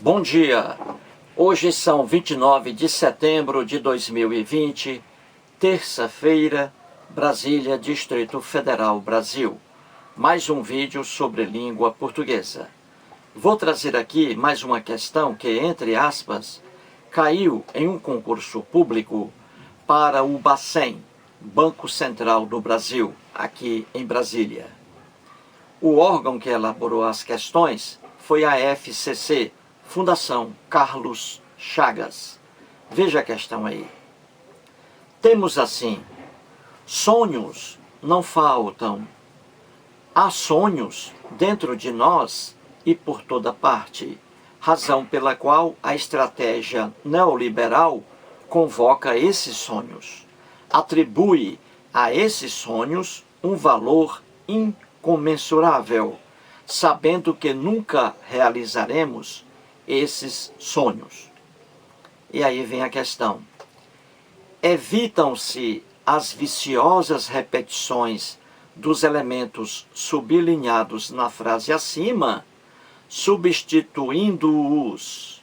Bom dia! Hoje são 29 de setembro de 2020, terça-feira, Brasília, Distrito Federal, Brasil. Mais um vídeo sobre língua portuguesa. Vou trazer aqui mais uma questão que, entre aspas, caiu em um concurso público para o Bacen, Banco Central do Brasil, aqui em Brasília. O órgão que elaborou as questões foi a FCC, Fundação Carlos Chagas. Veja a questão aí. Temos assim: sonhos não faltam. Há sonhos dentro de nós e por toda parte, razão pela qual a estratégia neoliberal convoca esses sonhos, atribui a esses sonhos um valor incomensurável, sabendo que nunca realizaremos esses sonhos. E aí vem a questão: evitam-se as viciosas repetições dos elementos sublinhados na frase acima, substituindo-os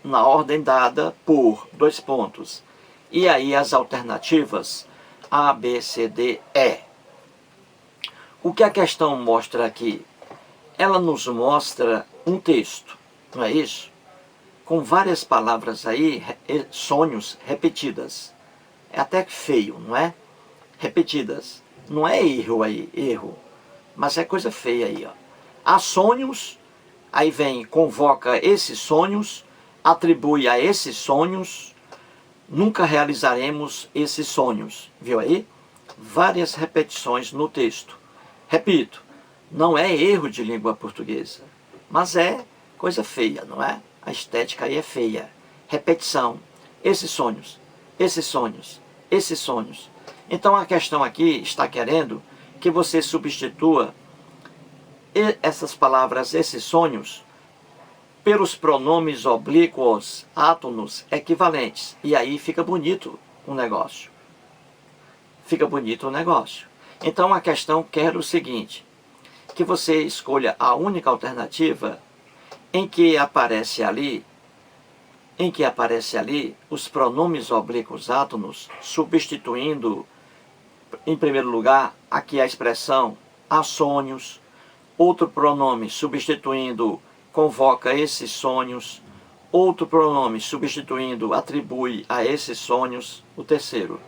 na ordem dada por dois pontos. E aí as alternativas A, B, C, D, E. O que a questão mostra aqui? Ela nos mostra um texto, não é isso? Com várias palavras aí, sonhos repetidas. É até feio, não é? Repetidas. Não é erro aí, erro. Mas é coisa feia aí, ó. Há sonhos, aí vem, convoca esses sonhos, atribui a esses sonhos, nunca realizaremos esses sonhos. Viu aí? Várias repetições no texto. Repito, não é erro de língua portuguesa, mas é coisa feia, não é? A estética aí é feia. Repetição. Esses sonhos, esses sonhos, esses sonhos. Então a questão aqui está querendo que você substitua essas palavras, esses sonhos, pelos pronomes oblíquos, átonos equivalentes. E aí fica bonito o negócio. Fica bonito o negócio. Então a questão quer o seguinte: que você escolha a única alternativa em que aparece ali os pronomes oblíquos átonos, substituindo, em primeiro lugar, aqui a expressão há sonhos, outro pronome substituindo convoca esses sonhos, outro pronome substituindo atribui a esses sonhos, o terceiro,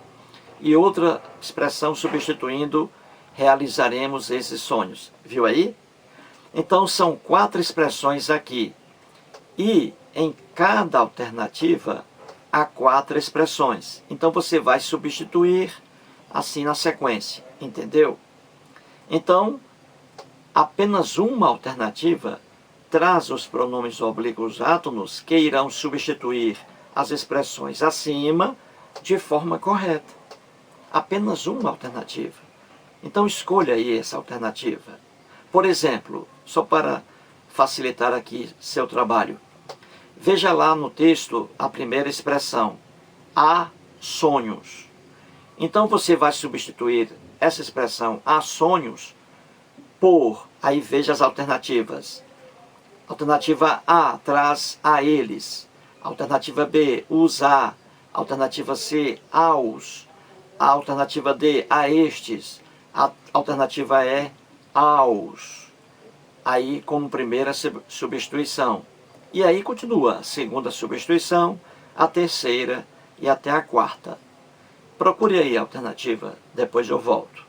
e outra expressão substituindo realizaremos esses sonhos. Viu aí? Então são 4 expressões aqui. E em cada alternativa há 4 expressões. Então você vai substituir assim na sequência. Entendeu? Então, apenas uma alternativa traz os pronomes oblíquos átonos que irão substituir as expressões acima de forma correta. Apenas uma alternativa. Então escolha aí essa alternativa. Por exemplo, só para facilitar aqui seu trabalho, veja lá no texto a primeira expressão, há sonhos. Então você vai substituir essa expressão, há sonhos, por, aí veja as alternativas. Alternativa A traz a eles. Alternativa B, os a. Alternativa C, aos. A alternativa D, a estes. A alternativa E, aos. Aí como primeira substituição. E aí continua a segunda substituição, a terceira e até a quarta. Procure aí a alternativa, depois eu volto.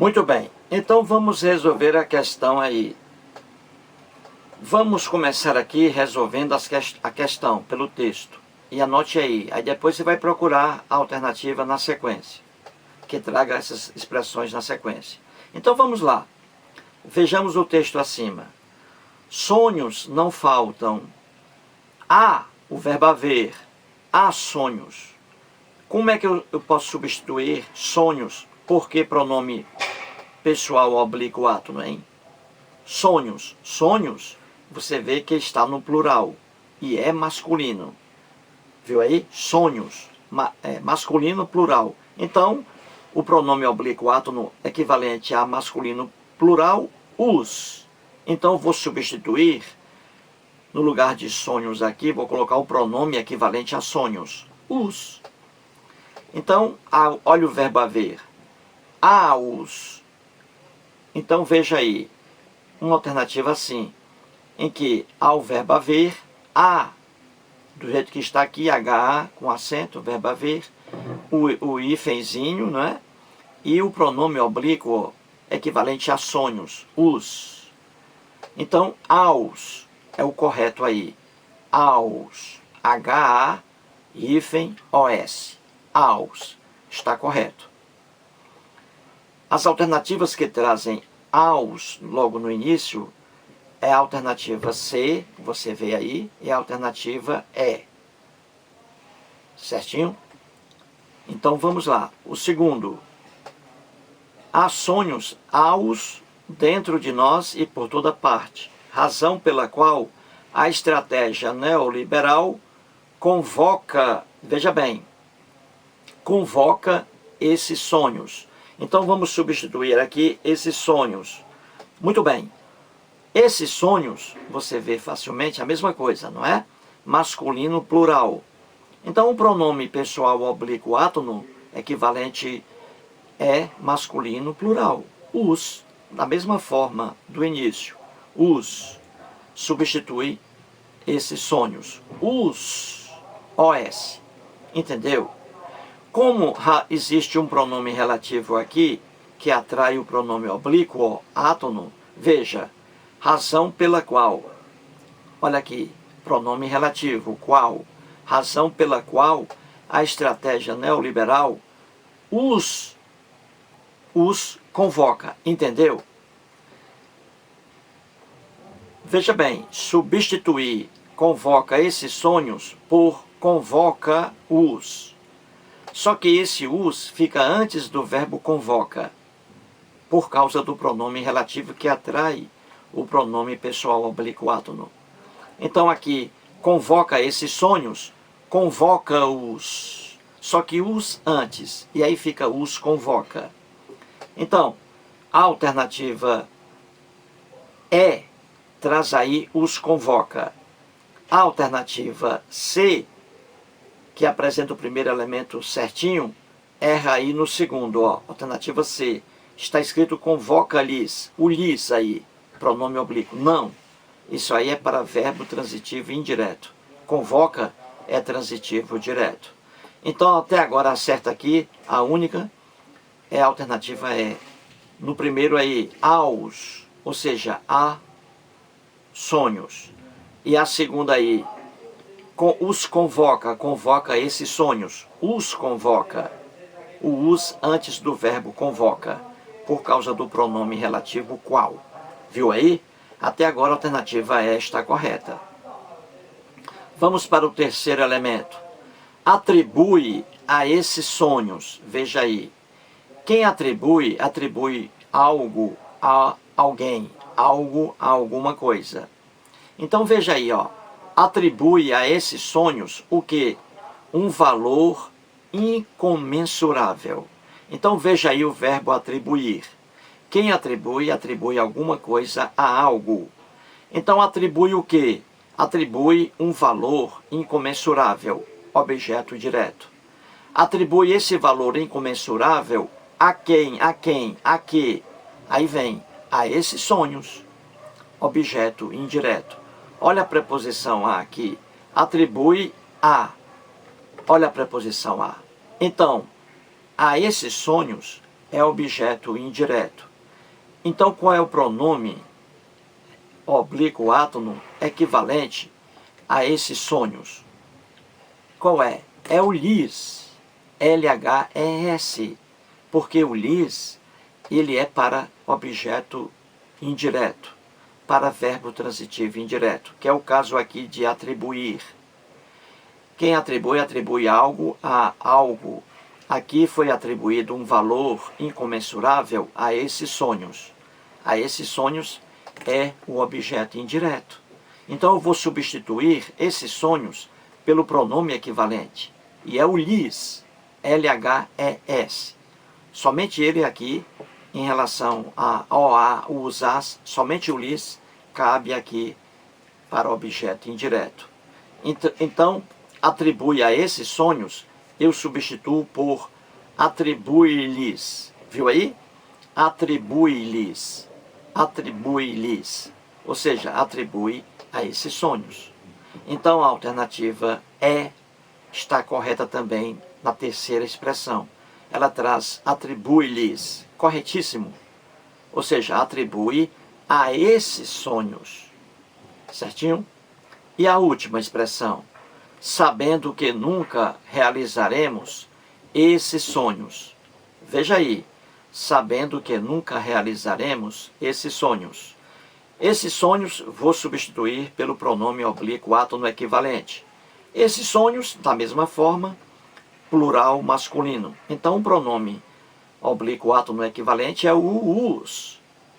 Muito bem, então vamos resolver a questão aí. Vamos começar aqui resolvendo a questão pelo texto. E anote aí, aí depois você vai procurar a alternativa na sequência, que traga essas expressões na sequência. Então vamos lá, vejamos o texto acima. Sonhos não faltam. Há o verbo haver, há sonhos. Como é que eu posso substituir sonhos? Por que pronome pessoal oblíquo átono, hein? Sonhos. Sonhos, você vê que está no plural e é masculino. Viu aí? Sonhos. Masculino plural. Então, o pronome oblíquo átono equivalente a masculino plural, os. Então, vou substituir, no lugar de sonhos aqui, vou colocar o pronome equivalente a sonhos, os. Então, olha o verbo haver. Há os. Então, veja aí, uma alternativa assim, em que há o verbo haver, há, do jeito que está aqui, HA com acento, verbo haver, o hífenzinho, né? E o pronome oblíquo equivalente a sonhos, os. Então, aos é o correto aí. Aos, HA, hífen, OS. Aos, está correto. As alternativas que trazem aos logo no início é a alternativa C, você vê aí, e a alternativa E. Certinho? Então vamos lá. O segundo. Há sonhos aos dentro de nós e por toda parte, razão pela qual a estratégia neoliberal convoca, veja bem, convoca esses sonhos. Então vamos substituir aqui esses sonhos. Muito bem. Esses sonhos, você vê facilmente a mesma coisa, não é? Masculino plural. Então o pronome pessoal oblíquo átono equivalente é masculino plural. Os, da mesma forma do início. Os substitui esses sonhos. Os, OS. Entendeu? Como existe um pronome relativo aqui, que atrai o pronome oblíquo, átono, veja, razão pela qual, olha aqui, pronome relativo, qual, razão pela qual a estratégia neoliberal os convoca, entendeu? Veja bem, substituir convoca esses sonhos por convoca-os. Só que esse os fica antes do verbo convoca, por causa do pronome relativo que atrai o pronome pessoal oblíquo átono. Então aqui, convoca esses sonhos, convoca-os. Só que os antes, e aí fica os convoca. Então, a alternativa E traz aí os convoca. A alternativa C, que apresenta o primeiro elemento certinho, erra aí no segundo, ó, alternativa C. Está escrito convoca-lhes, o lhes aí, pronome oblíquo. Não, isso aí é para verbo transitivo indireto. Convoca é transitivo direto. Então, até agora, acerta aqui, a única é a alternativa E. No primeiro aí, aos, ou seja, a sonhos. E a segunda aí, os convoca, convoca esses sonhos, os convoca, o os antes do verbo convoca, por causa do pronome relativo qual. Viu aí? Até agora a alternativa E está correta. Vamos para o terceiro elemento. Atribui a esses sonhos, veja aí. Quem atribui, atribui algo a alguém, algo a alguma coisa. Então veja aí, ó. Atribui a esses sonhos o que? Um valor incomensurável. Então veja aí o verbo atribuir. Quem atribui, atribui alguma coisa a algo. Então atribui o que? Atribui um valor incomensurável, objeto direto. Atribui esse valor incomensurável a quem? A quem? A que? Aí vem, a esses sonhos, objeto indireto. Olha a preposição a aqui. Atribui a. Olha a preposição a. Então, a esses sonhos é objeto indireto. Então, qual é o pronome oblíquo átono equivalente a esses sonhos? Qual é? É o lis, LHES, porque o lis, ele é para objeto indireto, para verbo transitivo indireto, que é o caso aqui de atribuir. Quem atribui, atribui algo a algo. Aqui foi atribuído um valor incomensurável a esses sonhos. A esses sonhos é o objeto indireto. Então eu vou substituir esses sonhos pelo pronome equivalente. E é o lis, LHES. Somente ele aqui, em relação a OA, os as, somente o lis cabe aqui para objeto indireto. Então, atribui a esses sonhos, eu substituo por atribui-lhes. Viu aí? Atribui-lhes. Atribui-lhes. Ou seja, atribui a esses sonhos. Então, a alternativa está correta também na terceira expressão. Ela traz atribui-lhes. Corretíssimo. Ou seja, atribui a esses sonhos. Certinho? E a última expressão, sabendo que nunca realizaremos esses sonhos. Veja aí, sabendo que nunca realizaremos esses sonhos. Esses sonhos vou substituir pelo pronome oblíquo átono equivalente. Esses sonhos, da mesma forma, plural masculino. Então, o pronome oblíquo átono equivalente é o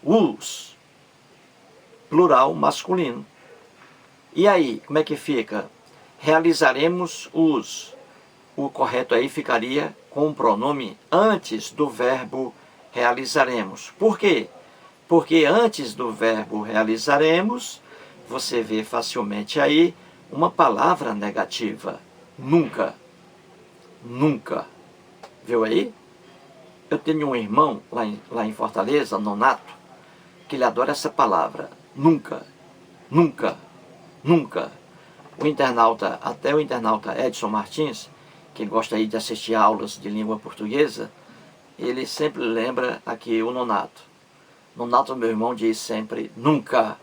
os, plural masculino. E aí, como é que fica? Realizaremos os. O correto aí ficaria com o pronome antes do verbo realizaremos. Por quê? Porque antes do verbo realizaremos, você vê facilmente aí uma palavra negativa. Nunca. Nunca. Viu aí? Eu tenho um irmão lá em Fortaleza, Nonato, que ele adora essa palavra. Nunca. Nunca. Nunca. Até o internauta Edson Martins, que gosta aí de assistir aulas de língua portuguesa, ele sempre lembra aqui o Nonato. Nonato, meu irmão, diz sempre nunca,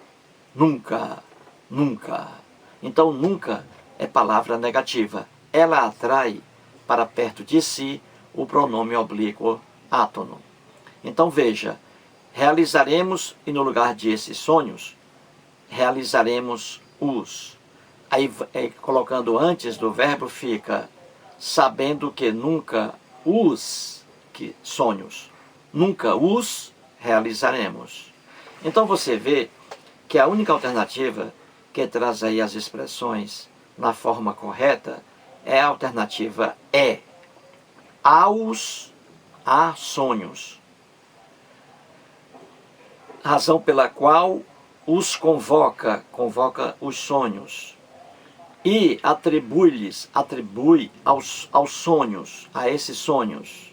nunca, nunca. Então, nunca é palavra negativa. Ela atrai para perto de si o pronome oblíquo átono. Então, veja, realizaremos, e no lugar de esses sonhos, realizaremos os. Aí, colocando antes do verbo, fica sabendo que nunca os sonhos, nunca os realizaremos. Então você vê que a única alternativa que traz aí as expressões na forma correta é a alternativa há sonhos. Razão pela qual os convoca os sonhos. E atribui aos sonhos, a esses sonhos.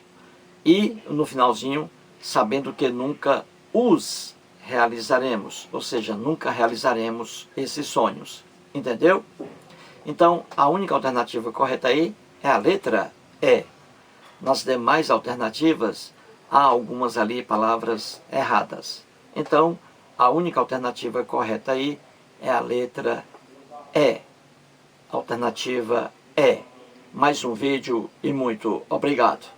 E, no finalzinho, sabendo que nunca os realizaremos, ou seja, nunca realizaremos esses sonhos. Entendeu? Então, a única alternativa correta aí é a letra E. Nas demais alternativas, há algumas ali palavras erradas. Então, a única alternativa correta aí é a letra E. Alternativa E. Mais um vídeo e muito obrigado.